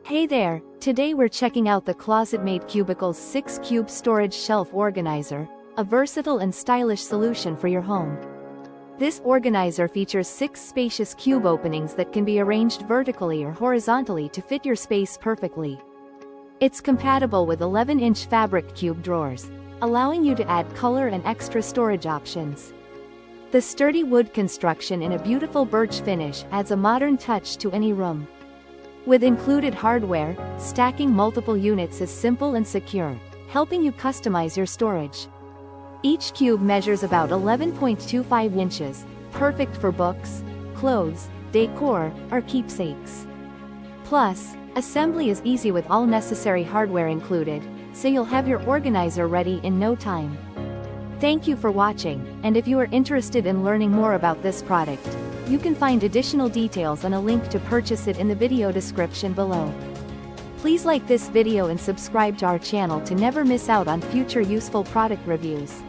Hey there, today we're checking out the ClosetMaid Cubeicals 6-Cube Storage Shelf Organizer, a versatile and stylish solution for your home. This organizer features 6 spacious cube openings that can be arranged vertically or horizontally to fit your space perfectly. It's compatible with 11-inch fabric cube drawers, allowing you to add color and extra storage options. The sturdy wood construction in a beautiful birch finish adds a modern touch to any room. With included hardware, stacking multiple units is simple and secure, helping you customize your storage. Each cube measures about 11.25 inches, perfect for books, clothes, decor, or keepsakes. Plus, assembly is easy with all necessary hardware included, so you'll have your organizer ready in no time. Thank you for watching, and if you are interested in learning more about this product, you can find additional details and a link to purchase it in the video description below. Please like this video and subscribe to our channel to never miss out on future useful product reviews.